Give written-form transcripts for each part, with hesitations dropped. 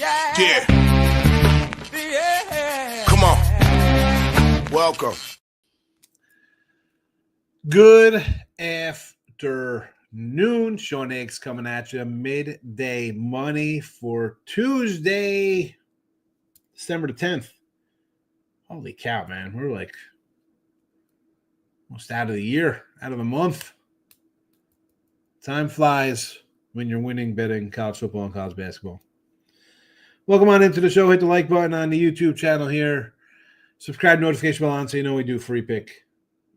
Yeah. Come on. Welcome. Good afternoon. Sean Higgs coming at you. Midday money for Tuesday, December the 10th. Holy cow, man. We're like almost out of the year, out of the month. Time flies when you're winning betting college football and college basketball. Welcome on into the show. Hit the like button on the YouTube channel here. Subscribe, notification bell on so you know we do free pick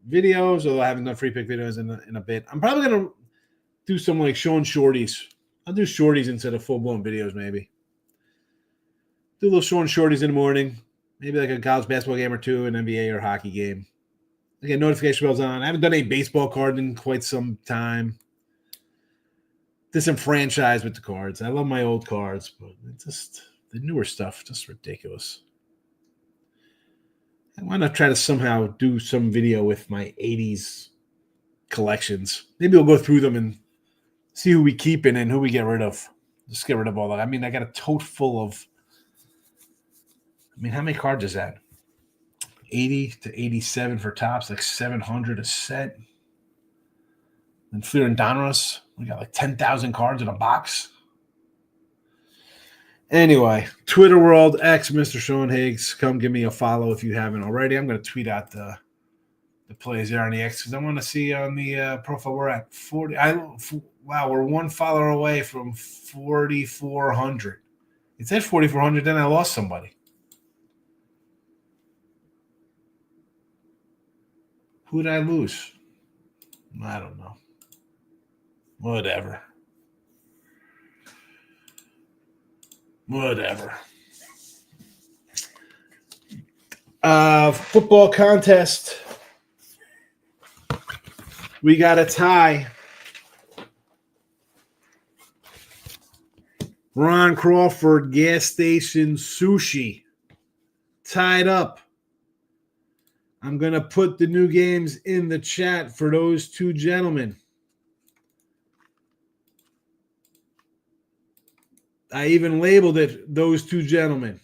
videos, although I haven't done free pick videos in a bit. I'm probably going to do some like showing shorties. I'll do shorties instead of full-blown videos maybe. Do a little showing shorties in the morning. Maybe like a college basketball game or two, an NBA or hockey game. Again, notification bells on. I haven't done any baseball card in quite some time. Disenfranchised with the cards. I love my old cards, but it's just the newer stuff, just ridiculous. I want to try to somehow do some video with my 80s collections. Maybe we'll go through them and see who we keep in and who we get rid of. Just get rid of all that. I mean, I got a tote full of, how many cards is that? 80 to 87 for tops, like 700 a set. And Fleer and Donruss, we got like 10,000 cards in a box. Anyway, Twitter world, X, Mr. Sean Higgs. Come give me a follow if you haven't already. I'm going to tweet out the plays there on the X because I want to see on the profile we're at 40. Wow, we're one follower away from 4,400. It said 4,400, then I lost somebody. Who did I lose? I don't know. Whatever. Football contest. We got a tie. Ron Crawford, gas station sushi. Tied up. I'm going to put the new games in the chat for those two gentlemen. I even labeled it, those two gentlemen.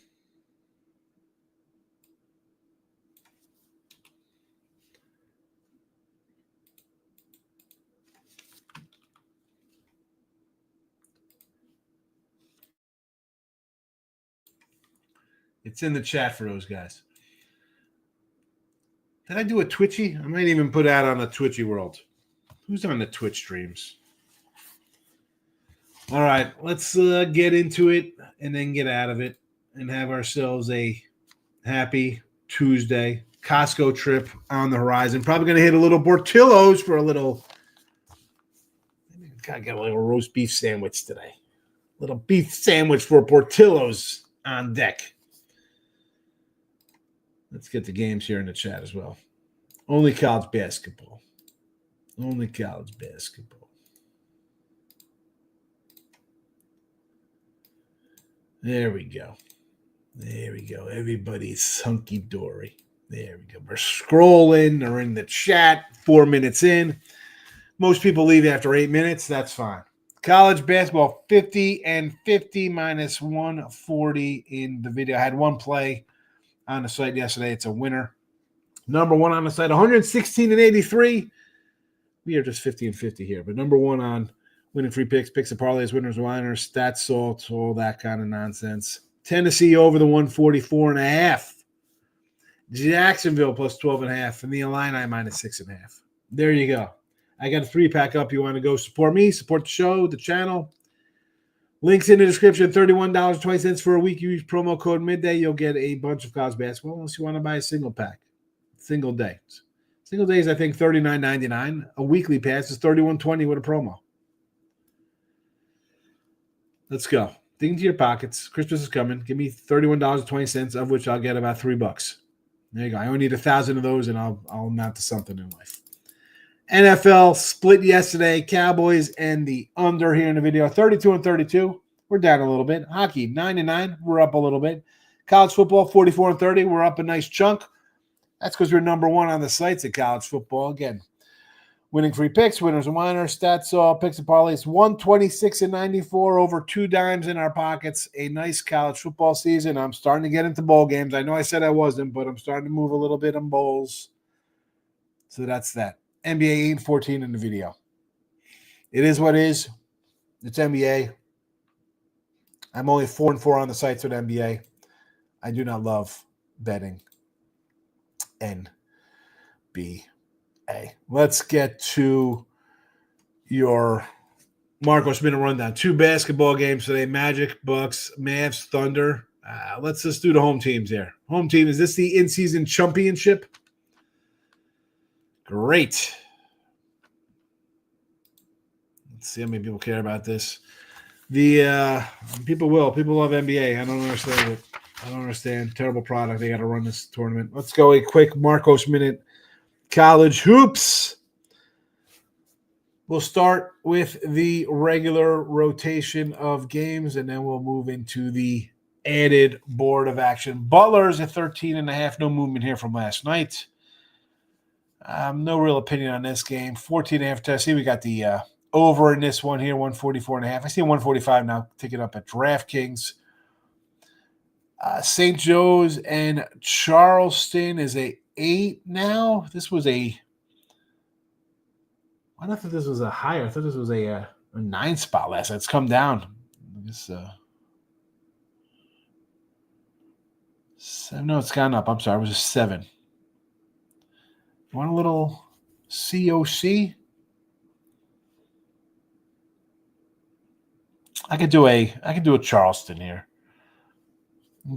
It's in the chat for those guys. Did I do a Twitchy? I might even put that on the Twitchy world. Who's on the Twitch streams? All right, let's get into it and then get out of it and have ourselves a happy Tuesday. Costco trip on the horizon. Probably going to hit a little Portillo's for a little. Gotta get a little roast beef sandwich today. Little beef sandwich for Portillo's on deck. Let's get the games here in the chat as well. Only college basketball. Only college basketball. There we go. Everybody's hunky-dory. There we go. We're scrolling. They're in the chat. 4 minutes in. Most people leave after 8 minutes. That's fine. College basketball, 50 and 50 minus 140 in the video. I had one play on the site yesterday. It's a winner. Number one on the site, 116 and 83. We are just 50 and 50 here. But number one on winning free picks, picks and parlays, winners, whiners, stats, salts, all that kind of nonsense. Tennessee over the 144.5. Jacksonville plus 12.5. And the Illini minus 6.5. There you go. I got a 3-pack up. You want to go support me, support the show, the channel. Links in the description. $31.20 for a week. You use promo code midday. You'll get a bunch of college basketball unless you want to buy a single pack. Single day. Single day is, I think, $39.99. A weekly pass is $31.20 with a promo. Let's go. Dig into your pockets. Christmas is coming. Give me $31.20, of which I'll get about $3. There you go. I only need 1,000 of those, and I'll amount to something in life. NFL split yesterday. Cowboys and the under here in the video. 32 and 32. We're down a little bit. Hockey, 9 and 9. We're up a little bit. College football, 44 and 30. We're up a nice chunk. That's because we're number one on the sites at college football. Again, Winning free picks, winners and whiners, stats all, picks and parlays, 126-94, over 2 dimes in our pockets. A nice college football season. I'm starting to get into bowl games. I know I said I wasn't, but I'm starting to move a little bit on bowls. So that's that. NBA 8-14 in the video. It is what it is. It's NBA. I'm only 4-4 on the sites with NBA. I do not love betting NBA. Let's get to your Marcos Minute rundown. 2 basketball games today: Magic, Bucks, Mavs, Thunder. Let's just do the home teams here. Home team, is this the in-season championship? Great. Let's see how many people care about this. People love NBA. I don't understand it. I don't understand. Terrible product. They got to run this tournament. Let's go a quick Marcos Minute. College hoops. We'll start with the regular rotation of games, and then we'll move into the added board of action. Butler's at 13.5. No movement here from last night. No real opinion on this game. 14.5 Tennessee. We got the over in this one here, 144.5. I see 145 now. Take it up at DraftKings. St. Joe's and Charleston is a 8 now. This was I thought this was a higher. I thought this was a 9 spot last night. It's come down. No, it's gone up. I'm sorry. It was a 7. You want a little COC? I could do a Charleston here.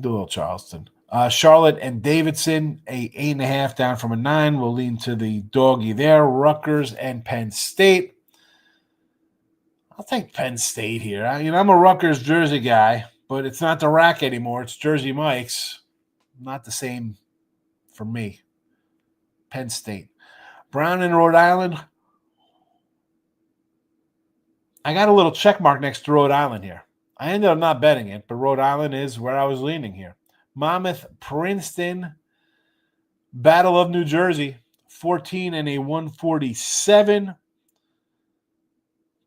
Do a little Charleston. Charlotte and Davidson, a 8.5 down from a 9. We'll lean to the doggy there. Rutgers and Penn State. I'll take Penn State here. I'm a Rutgers jersey guy, but it's not the Rack anymore. It's Jersey Mike's. Not the same for me. Penn State. Brown and Rhode Island. I got a little check mark next to Rhode Island here. I ended up not betting it, but Rhode Island is where I was leaning here. Monmouth, Princeton, Battle of New Jersey, 14 and a 147.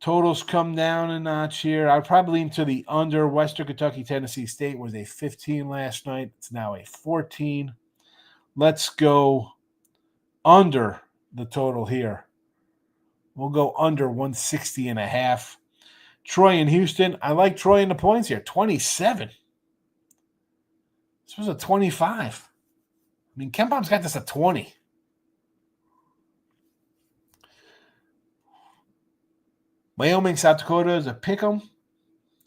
Totals come down a notch here. I'd probably lean to the under. Western Kentucky, Tennessee State was a 15 last night. It's now a 14. Let's go under the total here. We'll go under 160.5. Troy and Houston. I like Troy in the points here. 27. This was a 25. I mean, KenPom's got this at 20. Wyoming, South Dakota is a pick'em.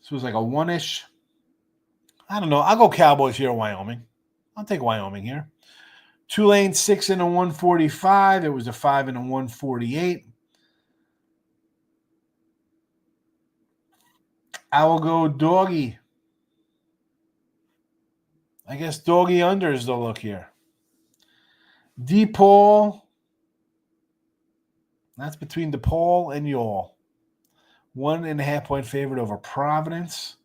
This was like a 1-ish. I don't know. I'll go Cowboys here, Wyoming. I'll take Wyoming here. Tulane, 6 and a 145. It was a 5 and a 148. I will go doggy. I guess doggy under is the look here. DePaul. That's between DePaul and Y'all. 1.5 point favorite over Providence.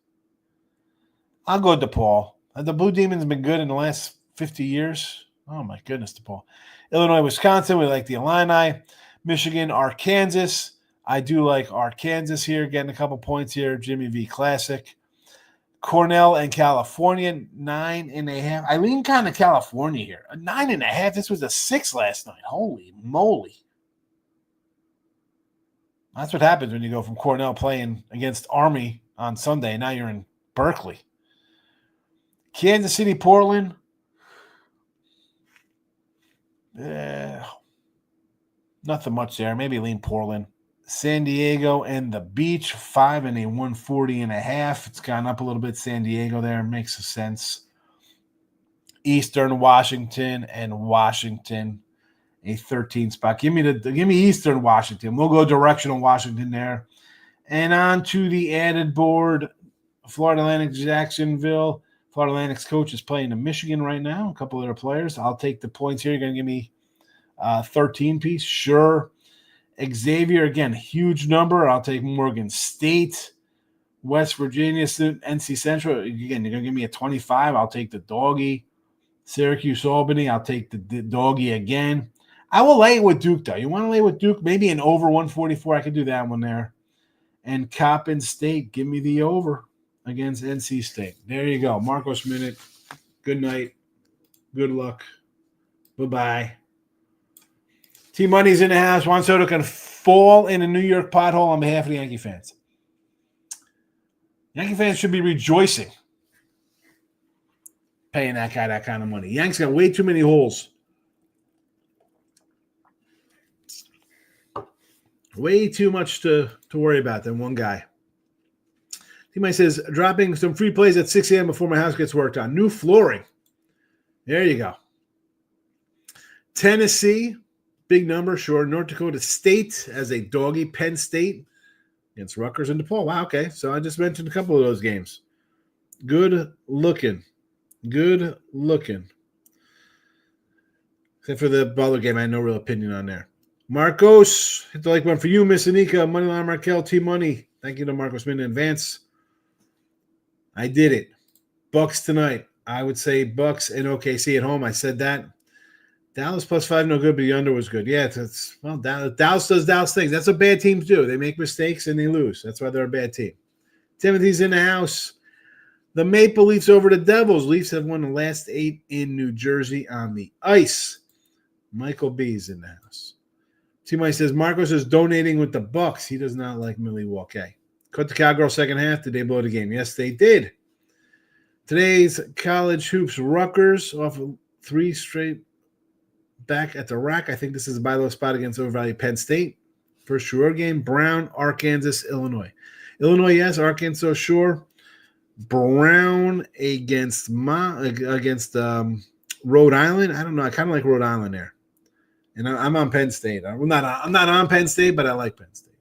I'll go DePaul. The Blue Demons have been good in the last 50 years. Oh, my goodness, DePaul. Illinois, Wisconsin, we like the Illini. Michigan, Arkansas. I do like Arkansas here, getting a couple points here. Jimmy V Classic. Cornell and California, 9.5. I lean kind of California here. A 9.5. This was a 6 last night. Holy moly. That's what happens when you go from Cornell playing against Army on Sunday. Now you're in Berkeley. Kansas City, Portland. Nothing much there. Maybe lean Portland. San Diego and the Beach, 5 and a 140.5. It's gone up a little bit. San Diego there makes sense. Eastern Washington and Washington, a 13 spot. Give me Eastern Washington. We'll go directional Washington there. And on to the added board, Florida Atlantic, Jacksonville. Florida Atlantic's coach is playing in Michigan right now. A couple other players. I'll take the points here. You're going to give me 13 piece? Sure. Xavier, again, huge number. I'll take Morgan State. West Virginia, NC Central. Again, you're going to give me a 25. I'll take the doggy. Syracuse, Albany. I'll take the doggy again. I will lay it with Duke, though. You want to lay with Duke? Maybe an over 144. I could do that one there. And Coppin State, give me the over against NC State. There you go. Marcos Minute. Good night. Good luck. Bye-bye. T-Money's in the house. Juan Soto can fall in a New York pothole on behalf of the Yankee fans. Yankee fans should be rejoicing paying that guy that kind of money. Yanks got way too many holes. Way too much to worry about than one guy. T-Money says, dropping some free plays at 6 a.m. before my house gets worked on. New flooring. There you go. Tennessee, big number, sure. North Dakota State as a doggy. Penn State against Rutgers and DePaul. Wow, okay. So I just mentioned a couple of those games. Good looking. Good looking. Except for the Butler game, I had no real opinion on there. Marcos, hit the like button for you, Miss Anika, Moneyline Markel, T-Money. Thank you to Marcos Min in advance. I did it. Bucks tonight. I would say Bucks and OKC at home. I said that. Dallas +5, no good, but the under was good. Yeah, Dallas does Dallas things. That's what bad teams do. They make mistakes and they lose. That's why they're a bad team. Timothy's in the house. The Maple Leafs over the Devils. Leafs have won the last 8 in New Jersey on the ice. Michael B's in the house. T-Mike says, Marcos is donating with the Bucks. He does not like Milwaukee. Cut the Cowgirl second half. Did they blow the game? Yes, they did. Today's college hoops, Rutgers off of 3 straight back at the rack. I think this is a buy low spot against overvalued Penn State. For sure game, Brown, Arkansas, Illinois. Illinois, yes. Arkansas, sure. Brown against Rhode Island. I don't know. I kind of like Rhode Island there. And I'm on Penn State. I'm not on Penn State, but I like Penn State.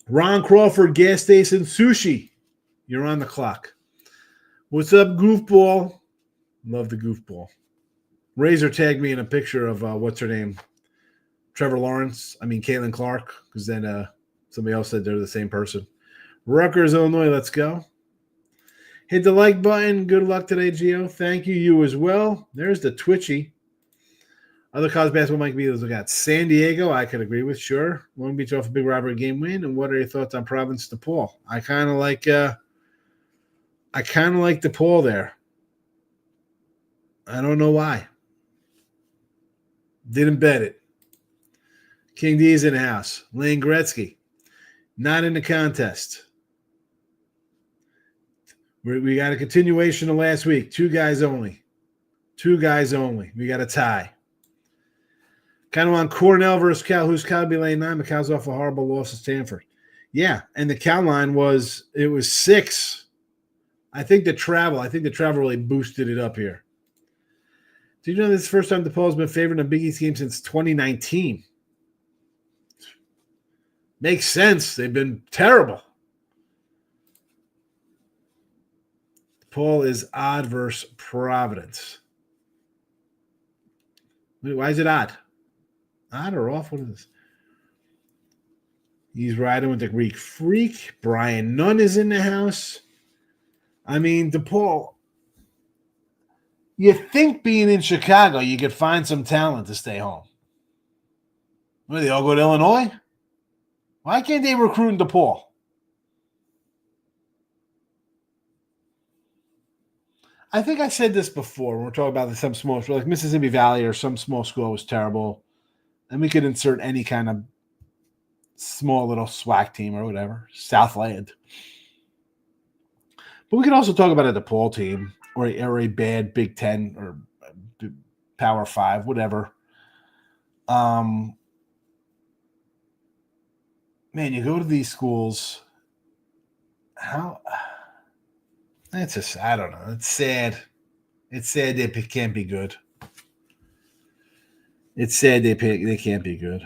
Ron Crawford, gas station sushi. You're on the clock. What's up, goofball? Love the goofball. Razor tagged me in a picture of what's her name? Caitlin Clark, because then somebody else said they're the same person. Rutgers, Illinois, let's go. Hit the like button. Good luck today, Gio. Thank you. You as well. There's the Twitchy. Other college basketball might be those we got. San Diego, I could agree with, sure. Long Beach off a big rivalry game win. And what are your thoughts on Providence DePaul? I kind of like DePaul there. I don't know why. Didn't bet it. King D is in the house. Lane Gretzky, not in the contest. We got a continuation of last week. 2 guys only. 2 guys only. We got a tie. Kind of on Cornell versus Cal. Who's Cal be laying 9? But Cal's off a horrible loss to Stanford. Yeah, and the Cal line was 6. I think the travel really boosted it up here. Do you know this is the first time DePaul has been favored in a Big East game since 2019? Makes sense. They've been terrible. DePaul is odd versus Providence. Wait, why is it odd? Odd or off? What is this? He's riding with the Greek Freak. Brian Nunn is in the house. I mean, DePaul, you think being in Chicago, you could find some talent to stay home. What, they all go to Illinois? Why can't they recruit in DePaul? I think I said this before when we're talking about some small school, like Mississippi Valley or some small school was terrible. And we could insert any kind of small little SWAC team or whatever, Southland. But we could also talk about a DePaul team or a bad Big Ten or Power 5, whatever. Man, you go to these schools. How? It's just, I don't know. It's sad. It's sad they can't be good. It's sad they can't be good.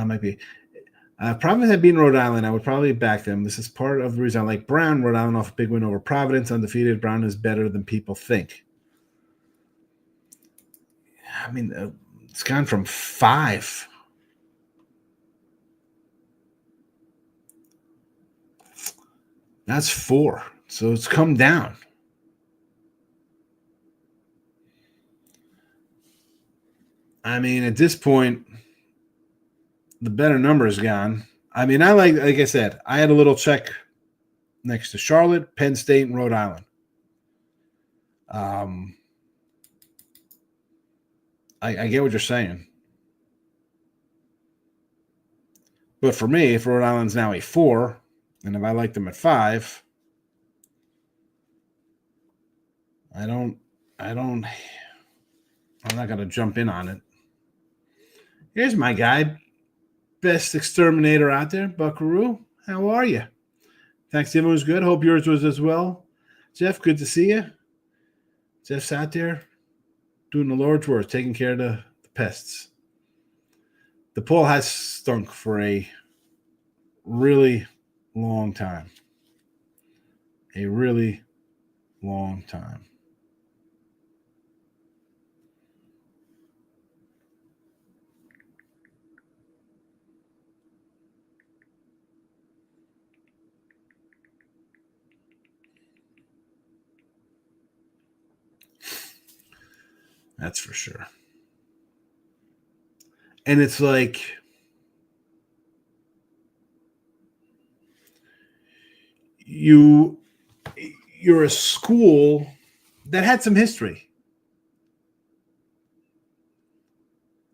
Might be. Providence had beaten Rhode Island. I would probably back them. This is part of the reason I like Brown. Rhode Island off a big win over Providence, undefeated. Brown is better than people think. I mean, it's gone from 5. That's 4. So it's come down. I mean, at this point, the better number is gone. I mean, like I said, I had a little check next to Charlotte, Penn State, and Rhode Island. I get what you're saying. But for me, if Rhode Island's now a 4, and if I like them at 5, I'm not going to jump in on it. Here's my guy, best exterminator out there, Buckaroo. How are you? Thanksgiving was good. Hope yours was as well. Jeff, good to see you. Jeff's out there doing the Lord's work, taking care of the pests. The poll has stunk for a really long time. A really long time. That's for sure. And it's like you're a school that had some history.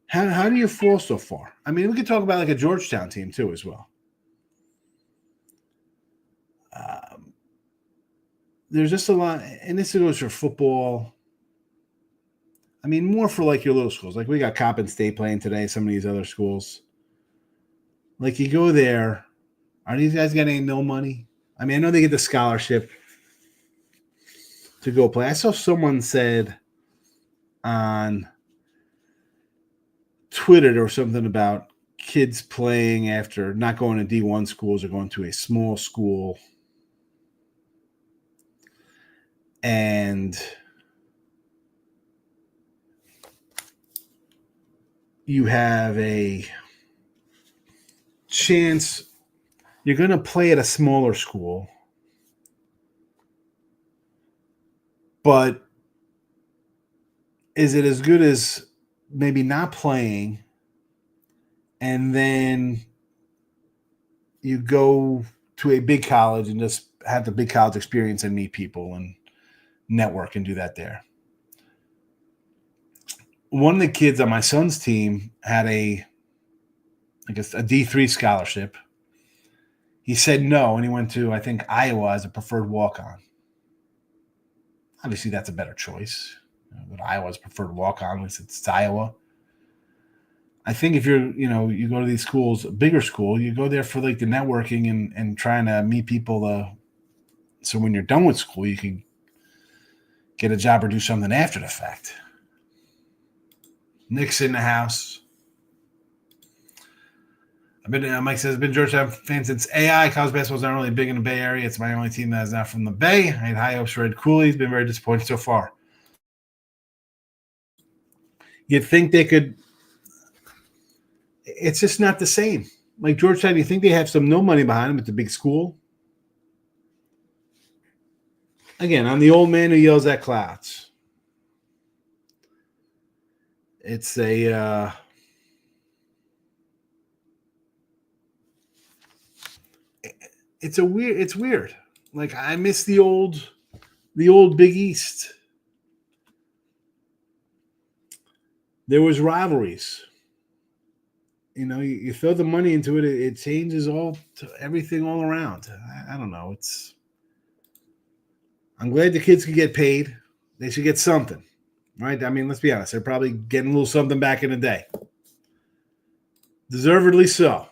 How do you fall so far? I mean, we could talk about like a Georgetown team too as well. There's just a lot, and this goes for football. I mean, more for like your little schools. Like we got Coppin State playing today, some of these other schools. Like you go there, are these guys getting no money? I mean, I know they get the scholarship to go play. I saw someone said on Twitter or something about kids playing after not going to D1 schools or going to a small school. And you have a chance you're going to play at a smaller school, but is it as good as maybe not playing and then you go to a big college and just have the big college experience and meet people and network and do that there? One of the kids on my son's team had a D3 scholarship. He said no, and he went to, I think, Iowa as a preferred walk-on. Obviously, that's a better choice. But Iowa's preferred walk-on, at least it's Iowa. I think if you go to these schools, a bigger school, you go there for like the networking and trying to meet people. So when you're done with school, you can get a job or do something after the fact. Nick's in the house. Mike says, I've been a Georgetown fan since AI. College basketball is not really big in the Bay Area. It's my only team that is not from the Bay. I had high hopes for Red Cooley. He's been very disappointed so far. You'd think they could. It's just not the same. Like Georgetown, you think they have no money behind them at the big school? Again, I'm the old man who yells at clouds. It's it's weird. Like I miss the old Big East. There was rivalries. You throw the money into it, it changes everything all around. I don't know. I'm glad the kids can get paid. They should get something, right? I mean, let's be honest. They're probably getting a little something back in the day. Deservedly so.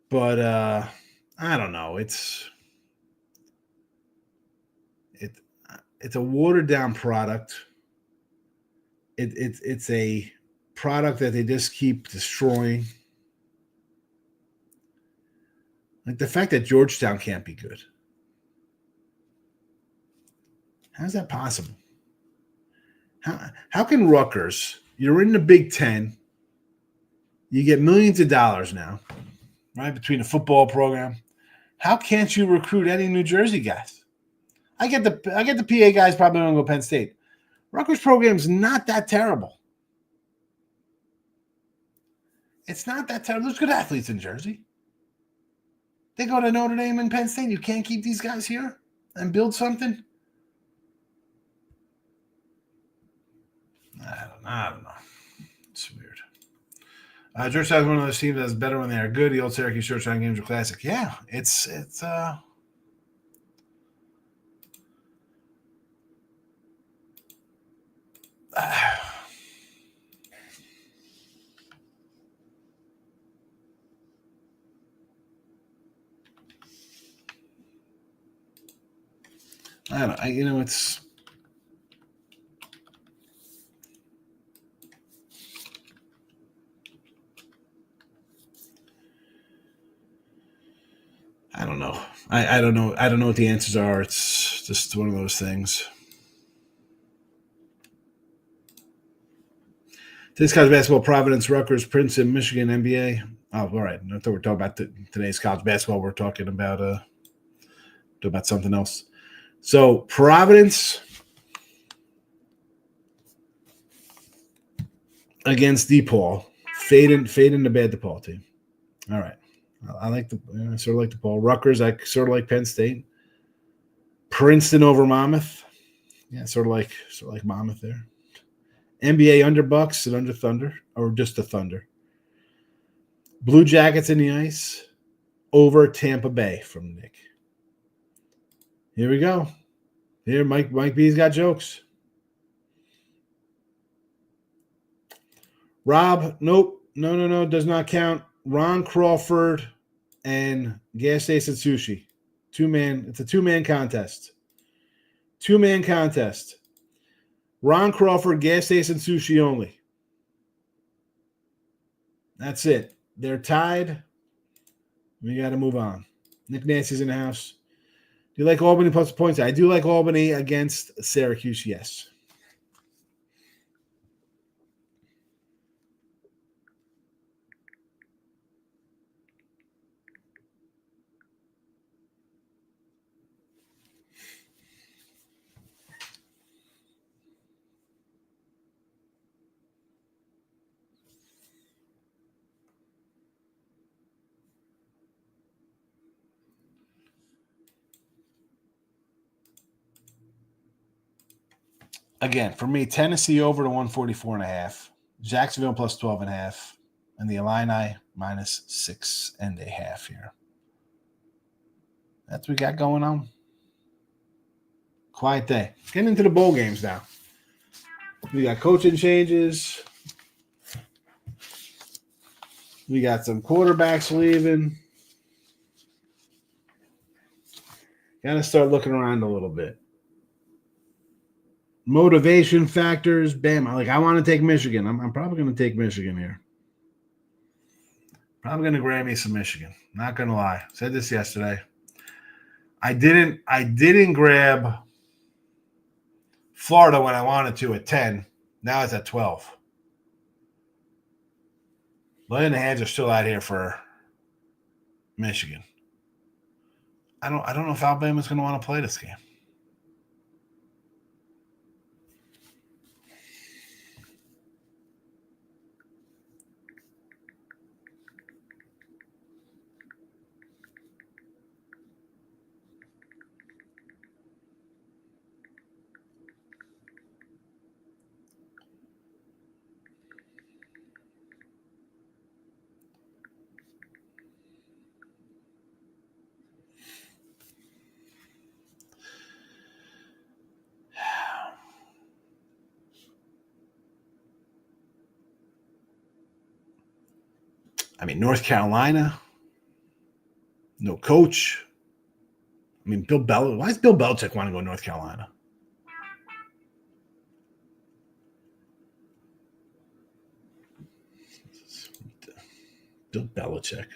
But I don't know. It's a watered down product. It's a product that they just keep destroying. Like the fact that Georgetown can't be good. How's that possible? How can Rutgers, you're in the Big Ten, you get millions of dollars now, right, between the football program. How can't you recruit any New Jersey guys? I get the PA guys probably don't go Penn State. Rutgers program's not that terrible. It's not that terrible. There's good athletes in Jersey. They go to Notre Dame and Penn State. You can't keep these guys here and build something? I don't know. It's weird. Georgetown's one of those teams that's better when they are good. The old Syracuse Georgetown games are classic. Yeah, it's I don't know. It's I don't know. I don't know. I don't know what the answers are. It's just one of those things. Today's college basketball: Providence, Rutgers, Princeton, Michigan, NBA. Oh, all right. I thought we were talking about today's college basketball. We're talking about something else. So Providence against DePaul, fading the bad DePaul team. All right. I sort of like DePaul. Rutgers, I sort of like Penn State. Princeton over Monmouth. Yeah, sort of like Monmouth there. NBA under Bucks and under Thunder, or just the Thunder. Blue Jackets in the ice over Tampa Bay from Nick. Here we go. Here, Mike B's got jokes. Rob, nope. No, does not count. Ron Crawford and Gas Station Sushi. It's a two-man contest. Two-man contest. Ron Crawford, Gas Station Sushi only. That's it. They're tied. We got to move on. Nick Nancy's in the house. Do you like Albany plus points? I do like Albany against Syracuse, yes. Again, for me, Tennessee over to 144.5, Jacksonville plus 12.5, and the Illini minus 6.5 here. That's what we got going on. Quiet day. Getting into the bowl games now. We got coaching changes. We got some quarterbacks leaving. Got to start looking around a little bit. Motivation factors. Bam. I want to take Michigan. I'm probably going to take Michigan here. Probably going to grab me some Michigan. Not going to lie. Said this yesterday. I didn't grab Florida when I wanted to at 10. Now it's at 12. Laying the hands are still out here for Michigan. I don't know if Alabama's going to want to play this game. I mean, North Carolina, no coach. I mean, why does Bill Belichick want to go to North Carolina? Bill Belichick.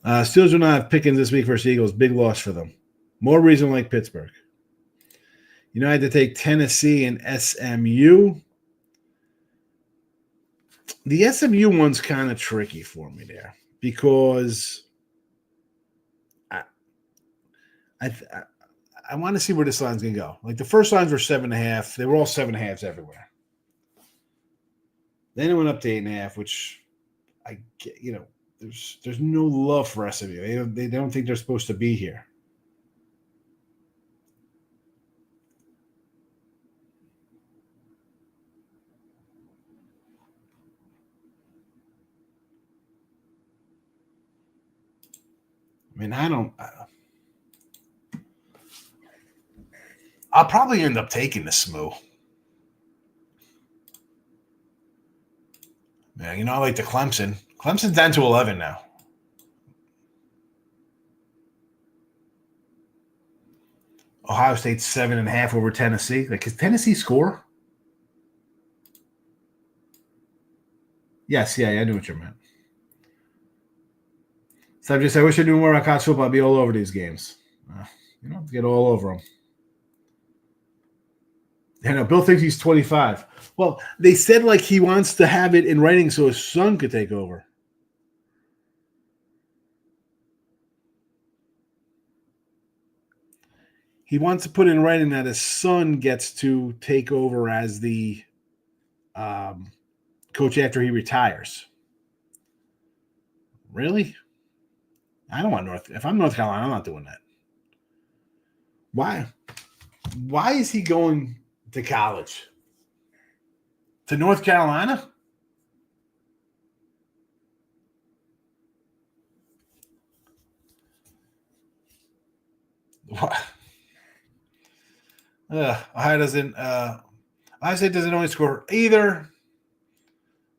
Steelers will not have Pickens this week versus Eagles. Big loss for them. More reason like Pittsburgh. I had to take Tennessee and SMU. The SMU one's kind of tricky for me there because I want to see where this line's going to go. Like the first lines were 7.5. They were all 7.5s everywhere. Then it went up to 8.5, which I get, there's no love for SMU. They don't think they're supposed to be here. I mean, I'll probably end up taking the SMU. Man, I like the Clemson. Clemson's down to 11 now. Ohio State's 7.5 over Tennessee. Like, does Tennessee score? Yes, yeah, I knew what you meant. So I wish I knew more about college football. I'd be all over these games. You don't have to get all over them. Bill thinks he's 25. Well, they said like he wants to have it in writing so his son could take over. He wants to put in writing that his son gets to take over as the coach after he retires. Really? I don't want if I'm North Carolina, I'm not doing that. Why? Why is he going to college? To North Carolina? What? Ohio State doesn't always score either.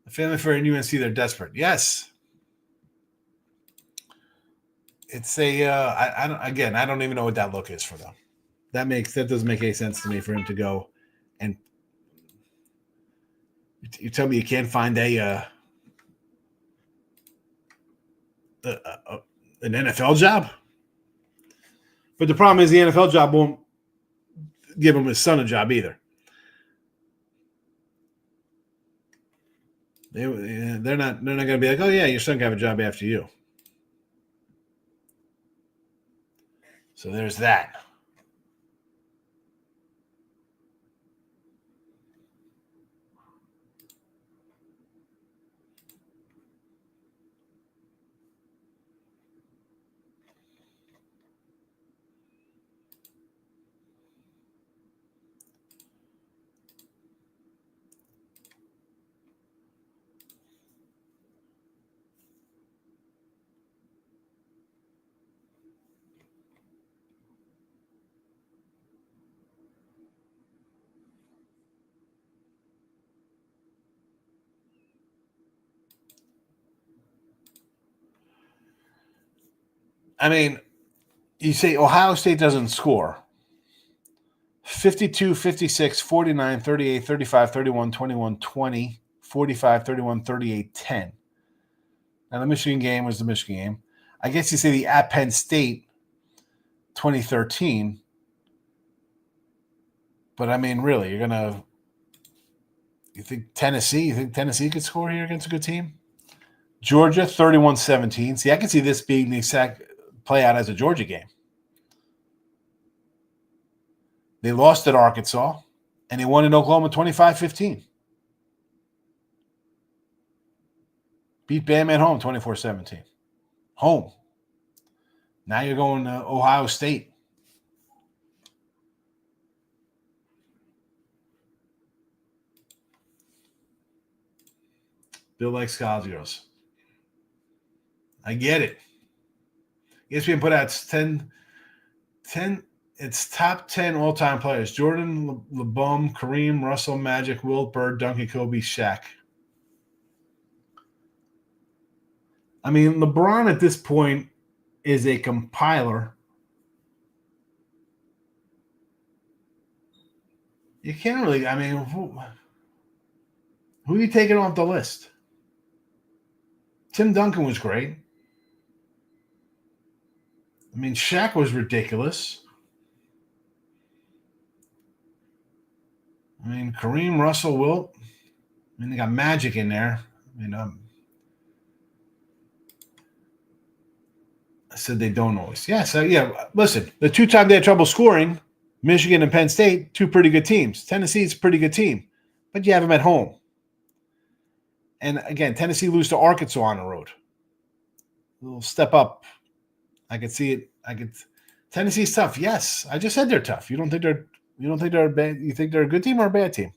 The Family Fair and UNC, they're desperate. Yes. It's I don't even know what that look is for them. That doesn't make any sense to me for him to go and you tell me you can't find an NFL job. But the problem is the NFL job won't give him his son a job either. They're not going to be like, oh yeah, your son can have a job after you. So there's that. I mean, you say Ohio State doesn't score. 52, 56, 49, 38, 35, 31, 21, 20, 45, 31, 38, 10. Now, the Michigan game was the Michigan game. I guess you say the at Penn State 2013. But, I mean, really, you think Tennessee could score here against a good team? Georgia, 31-17. See, I can see this being the exact play out as a Georgia game. They lost at Arkansas, and they won in Oklahoma 25-15. Beat Bam at home 24-17. Home. Now you're going to Ohio State. Bill likes college girls. I get it. ESPN put out 10 it's top 10 all-time players. Jordan, LeBum, Kareem, Russell, Magic, Wilt, Bird, Duncan, Kobe, Shaq. I mean, LeBron at this point is a compiler. You can't really, I mean, who are you taking off the list? Tim Duncan was great. I mean, Shaq was ridiculous. I mean, Kareem, Russell, Wilt. I mean, they got Magic in there. I mean, I said they don't always. Yeah, so yeah, listen, the 2 times they had trouble scoring, Michigan and Penn State, 2 pretty good teams. Tennessee's a pretty good team, but you have them at home. And again, Tennessee lose to Arkansas on the road. A little step up. I could see it. Tennessee's tough. Yes, I just said they're tough. You don't think they're a bad? You think they're a good team or a bad team?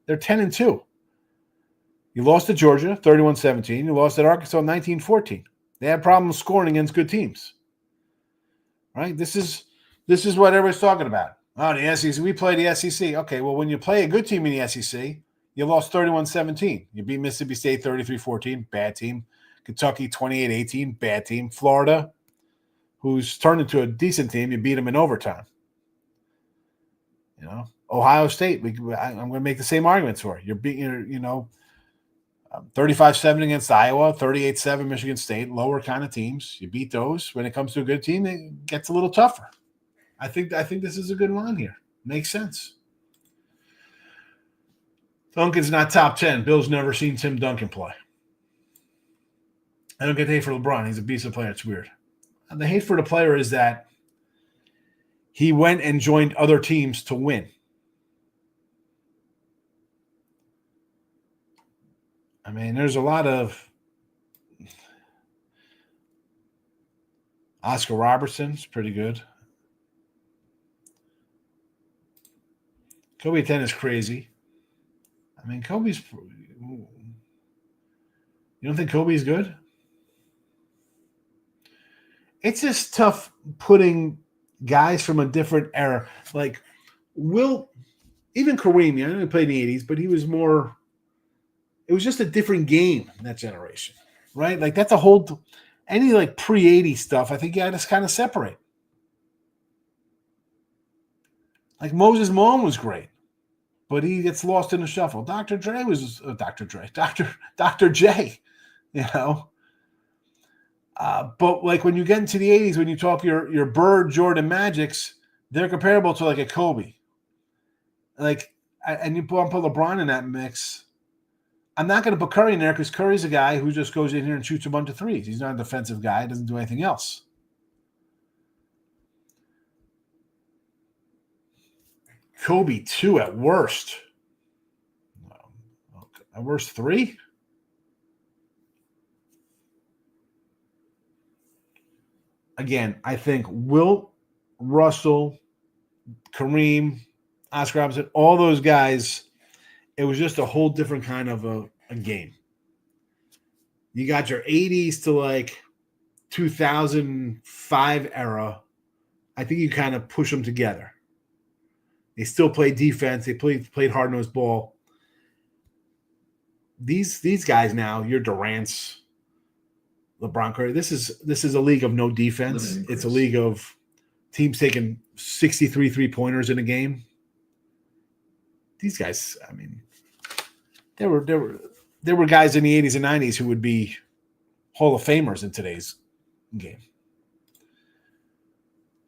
They're 10-2. You lost to Georgia 31-17. You lost at Arkansas 19-14. They have problems scoring against good teams. Right? This is what everybody's talking about. Oh, the SEC. We play the SEC. Okay, well, when you play a good team in the SEC, you lost 31-17. You beat Mississippi State 33-14, bad team. Kentucky 28-18, bad team. Florida, who's turned into a decent team, you beat them in overtime. Ohio State, I'm going to make the same arguments for it. You're beating, 35-7 against Iowa, 38-7 Michigan State, lower kind of teams. You beat those. When it comes to a good team, it gets a little tougher. I think this is a good line here. Makes sense. Duncan's not top 10. Bill's never seen Tim Duncan play. I don't get hate for LeBron. He's a beast of a player. It's weird. And the hate for the player is that he went and joined other teams to win. I mean, there's a lot of Oscar Robertson's pretty good. Kobe 10 is crazy. I mean, Kobe's – you don't think Kobe's good? It's just tough putting guys from a different era. Like, even Kareem, I know he played in the 80s, but he was more – it was just a different game in that generation, right? Like, that's a whole – any, like, pre-80 stuff, I think you had to kind of separate. Like, Moses Malone was great, but he gets lost in the shuffle. Dr. J, But, like, when you get into the 80s, when you talk your Bird, Jordan, Magics, they're comparable to, like, a Kobe. Like, and you put LeBron in that mix. I'm not going to put Curry in there because Curry's a guy who just goes in here and shoots a bunch of threes. He's not a defensive guy. He doesn't do anything else. Kobe, 2 at worst. At worst, 3? Again, I think Wilt, Russell, Kareem, Oscar Robertson, all those guys, it was just a whole different kind of a game. You got your 80s to like 2005 era. I think you kind of push them together. They still play defense. They played hard-nosed ball. These guys now, your Durant's, LeBron Curry. This is a league of no defense. It's a league of teams taking 63 3-pointers in a game. These guys, I mean, there were guys in the 80s and 90s who would be Hall of Famers in today's game.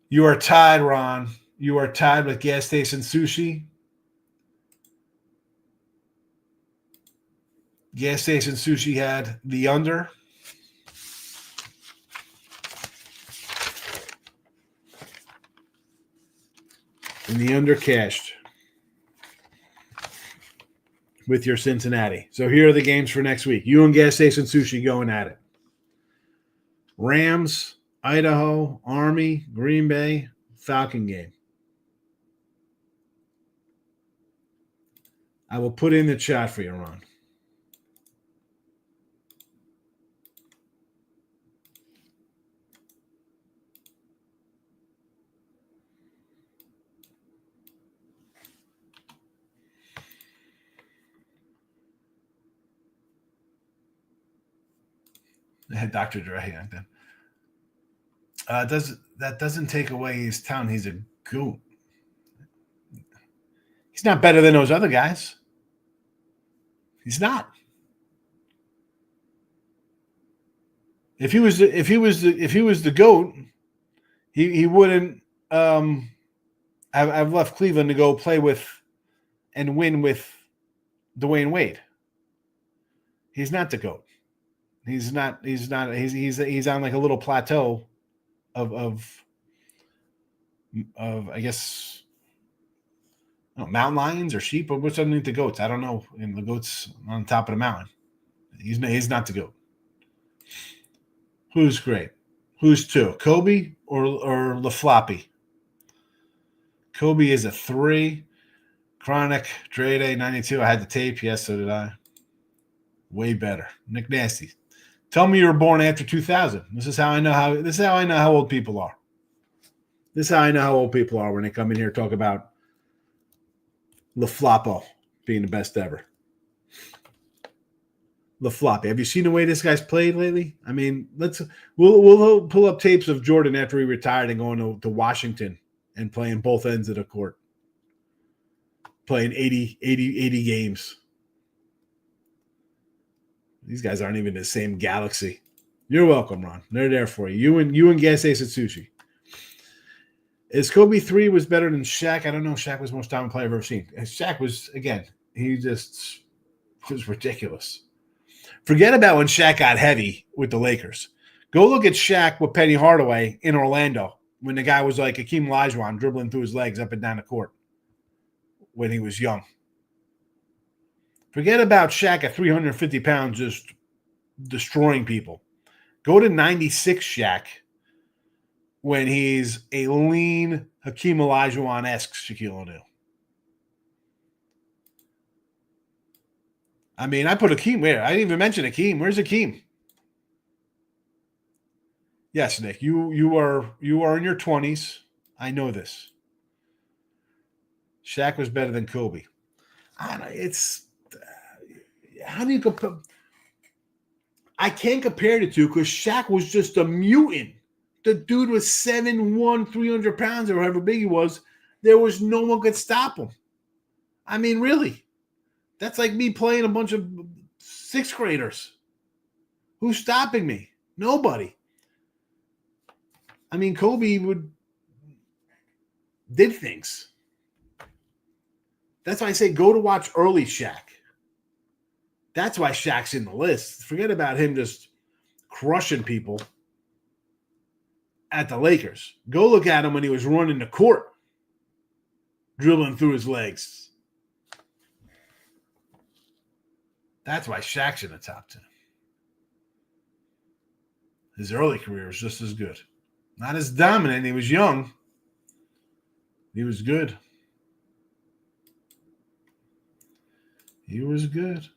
You are tied, Ron. You are tied with Gas Station Sushi. Gas Station Sushi had the under. And the under cashed with your Cincinnati. So here are the games for next week. You and Gas Station Sushi going at it. Rams, Idaho, Army, Green Bay, Falcon game. I will put in the chat for you, Ron. They had Dr. Dre back then. That doesn't take away his talent. He's a goat. He's not better than those other guys. He's not. If he was the GOAT, He wouldn't. I've left Cleveland to go play with and win with Dwayne Wade. He's not the GOAT. He's not. He's on like a little plateau of I guess mountain lions or sheep or what's underneath the goats. I don't know. And the goat's on top of the mountain. He's not the GOAT. Who's great? Who's two? Kobe or LaFloppy? Kobe is a 3. Chronic, Dre Day, 92. I had the tape. Yes, so did I. Way better. Nick Nasty. Tell me you were born after 2000. This is how I know how old people are. This is how I know how old people are when they come in here and talk about LaFloppo being the best ever. LaFloppy. Have you seen the way this guy's played lately? I mean, we'll pull up tapes of Jordan after he retired and going to Washington and playing both ends of the court. Playing 80 games. These guys aren't even in the same galaxy. You're welcome, Ron. They're there for you. You and Gas Ace Atsushi. Is Kobe 3 was better than Shaq? I don't know. Shaq was the most dominant player I've ever seen. And Shaq was, again, he just was ridiculous. Forget about when Shaq got heavy with the Lakers. Go look at Shaq with Penny Hardaway in Orlando when the guy was like Hakeem Olajuwon dribbling through his legs up and down the court when he was young. Forget about Shaq at 350 pounds just destroying people. Go to 96 Shaq when he's a lean Hakeem Olajuwon-esque Shaquille O'Neal. I mean, I put Hakeem where? I didn't even mention Hakeem. Where's Hakeem? Yes, Nick, you are in your 20s. I know this. Shaq was better than Kobe. I don't know. It's how do you compare? I can't compare the two because Shaq was just a mutant. The dude was 7'1", 300 pounds, or however big he was. There was no one could stop him. I mean, really. That's like me playing a bunch of 6th graders. Who's stopping me? Nobody. I mean, Kobe did things. That's why I say go to watch early Shaq. That's why Shaq's in the list. Forget about him just crushing people at the Lakers. Go look at him when he was running the court, dribbling through his legs. That's why Shaq's in the top 10. His early career was just as good. Not as dominant. He was young. He was good. He was good.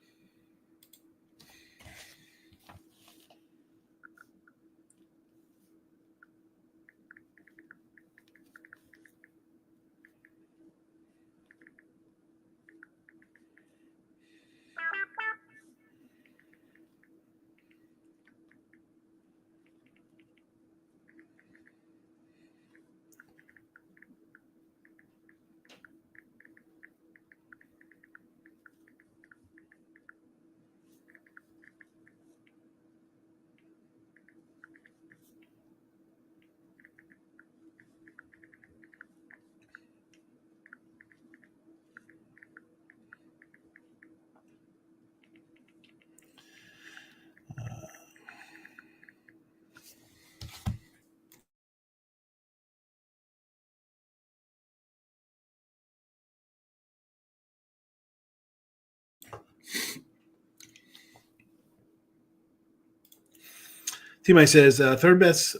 T-Mike says, third best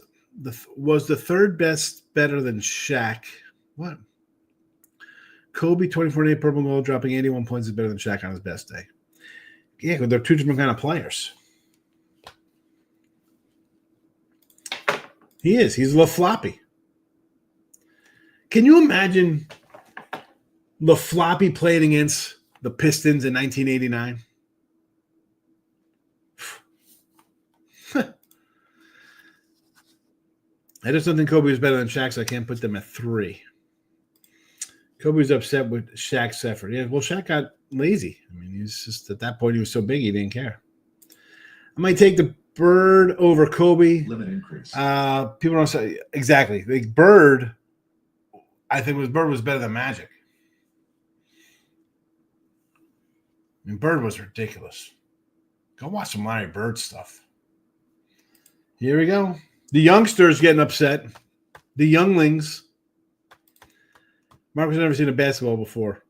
was the third best better than Shaq. What? Kobe, 24-8 purple gold, dropping 81 points is better than Shaq on his best day. Yeah, because they're two different kind of players. He is. He's LaFloppy. Can you imagine LaFloppy playing against the Pistons in 1989? I just don't think Kobe was better than Shaq, so I can't put them at 3. Kobe was upset with Shaq's effort. Yeah, well, Shaq got lazy. I mean, he's just at that point he was so big he didn't care. I might take the Bird over Kobe. Limit increase. People don't say exactly. Like Bird, I think Bird was better than Magic. I mean, Bird was ridiculous. Go watch some Larry Bird stuff. Here we go. The youngsters getting upset. The younglings. Mark has never seen a basketball before.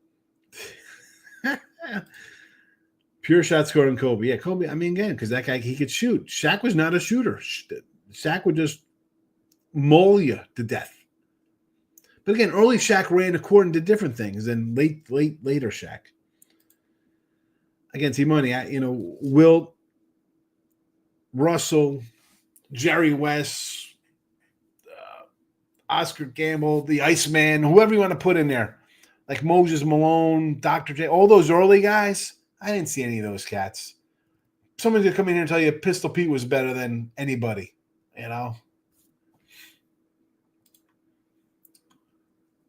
Pure shot scoring Kobe. Yeah, Kobe, I mean, again, because that guy, he could shoot. Shaq was not a shooter. Shaq would just maul you to death. But again, early Shaq ran the court and did different things than later Shaq. Again, T-Money, Wilt, Russell, Jerry West, Oscar Gamble, the Iceman, whoever you want to put in there, like Moses Malone, Dr. J, all those early guys, I didn't see any of those cats. Someone's going to come in here and tell you Pistol Pete was better than anybody,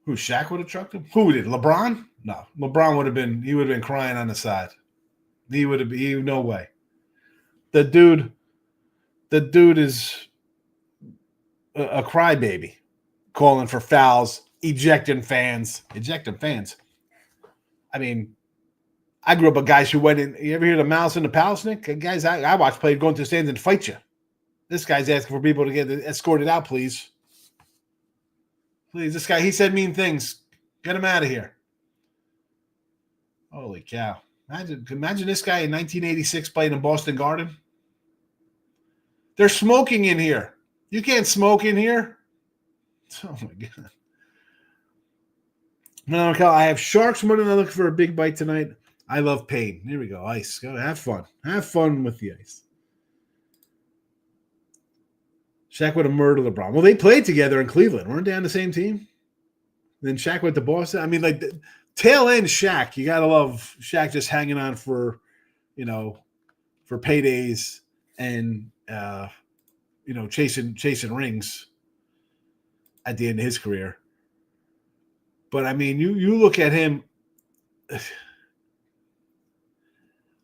Who, Shaq would have trucked him? Who did? LeBron? No. LeBron would have been crying on the side. He would have been, no way. The dude is a crybaby, calling for fouls, ejecting fans. I mean, I grew up with guys who went in. You ever hear the Mouse in the Palace, Nick? Guys I watched play going to the stands and fight you. This guy's asking for people to get escorted out, please. Please, this guy, he said mean things. Get him out of here. Holy cow. Imagine this guy in 1986 playing in Boston Garden. They're smoking in here. You can't smoke in here. Oh, my God. No, I have Sharks more than I look for a big bite tonight. I love pain. Here we go. Ice. Go have fun. Have fun with the ice. Shaq would have murdered LeBron. Well, they played together in Cleveland. Weren't they on the same team? Then Shaq went to Boston. I mean, like, the tail end Shaq, you got to love Shaq just hanging on for paydays and, chasing rings at the end of his career. But, I mean, you look at him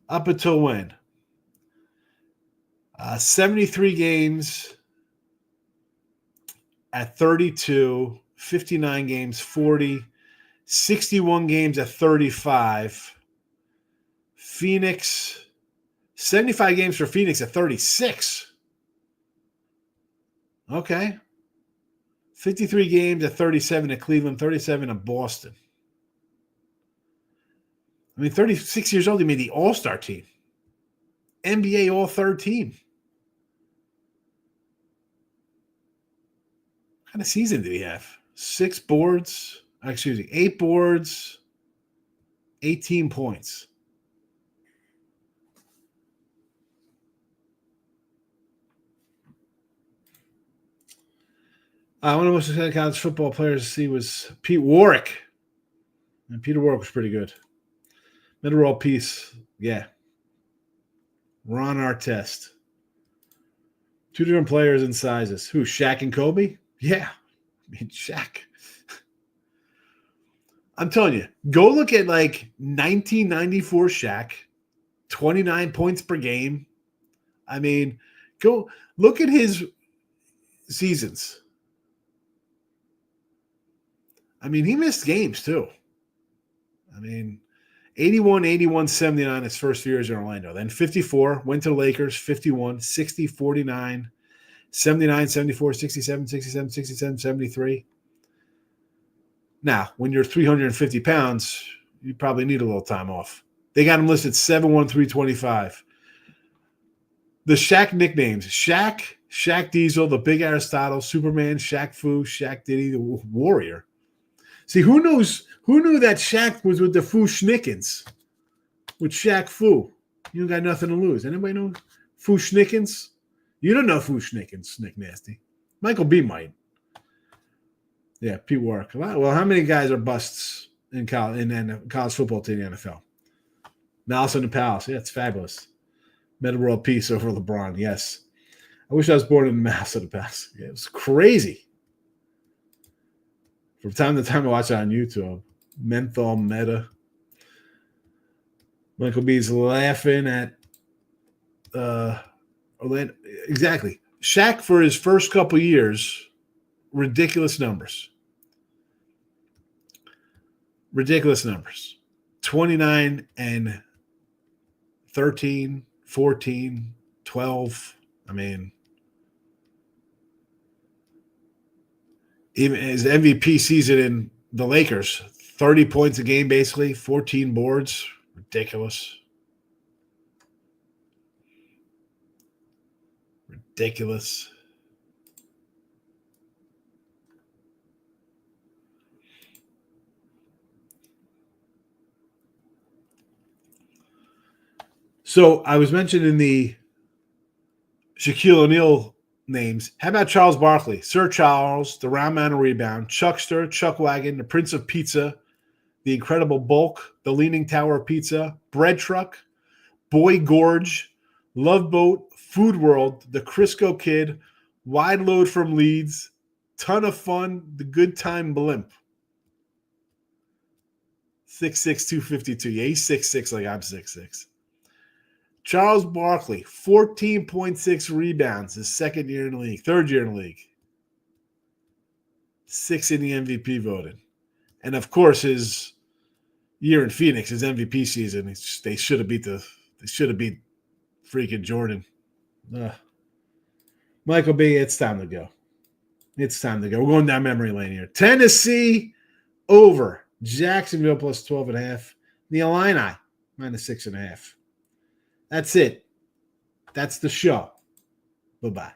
up until when? 73 games at 32, 59 games, 40, 61 games at 35. Phoenix, 75 games for Phoenix at 36. Okay. 53 games at 37 at Cleveland, 37 at Boston. I mean, 36 years old, he made the All-Star team. NBA All-Third team. What kind of season did he have? 8 boards, 18 points. One of the most exciting college football players to see was Pete Warwick. And Peter Warwick was pretty good. Middle roll piece. Yeah. Ron Artest. 2 different players and sizes. Who, Shaq and Kobe? Yeah. I mean, Shaq. I'm telling you, go look at like 1994 Shaq, 29 points per game. I mean, go look at his seasons. I mean, he missed games too. I mean, 81, 81, 79 his first few years in Orlando. Then 54, went to the Lakers, 51, 60, 49, 79, 74, 67, 67, 67, 73. Now, when you're 350 pounds, you probably need a little time off. They got him listed 7'1", 325. The Shaq nicknames: Shaq Diesel, the Big Aristotle, Superman, Shaq Fu, Shaq Diddy, the Warrior. See, who knew that Shaq was with the Fu Schnickens? With Shaq Fu. You got nothing to lose. Anybody know Fu Schnickens? You don't know Fu Schnickens, Nick Nasty. Michael B. might. Yeah, Pete Warwick. Well, how many guys are busts in college football team in the NFL? Mouse in the Palace. Yeah, it's fabulous. Meta World Peace over LeBron. Yes. I wish I was born in the Mouse in the Palace. Yeah, it was crazy. From time to time, I watch it on YouTube. Menthol Meta. Michael B's laughing at Orlando, exactly. Shaq for his first couple years, ridiculous numbers. Ridiculous numbers. 29 and 13, 14, 12. I mean, even his MVP season in the Lakers, 30 points a game, basically, 14 boards. Ridiculous. Ridiculous. So I was mentioning the Shaquille O'Neal names. How about Charles Barkley? Sir Charles, the round man of rebound, Chuckster, Chuck Wagon, the Prince of Pizza, the Incredible Bulk, the Leaning Tower of Pizza, Bread Truck, Boy Gorge, Love Boat, Food World, the Crisco Kid, Wide Load from Leeds, Ton of Fun, the Good Time Blimp. 6'6", 252. Yeah, he's 6'6", like I'm 6'6". Charles Barkley, 14.6 rebounds his second year in the league, third year in the league. 6 in the MVP voting. And of course, his year in Phoenix, his MVP season, they should have beat freaking Jordan. Michael B., it's time to go. It's time to go. We're going down memory lane here. Tennessee over. Jacksonville plus 12.5. The Illini minus 6.5. That's it. That's the show. Bye-bye.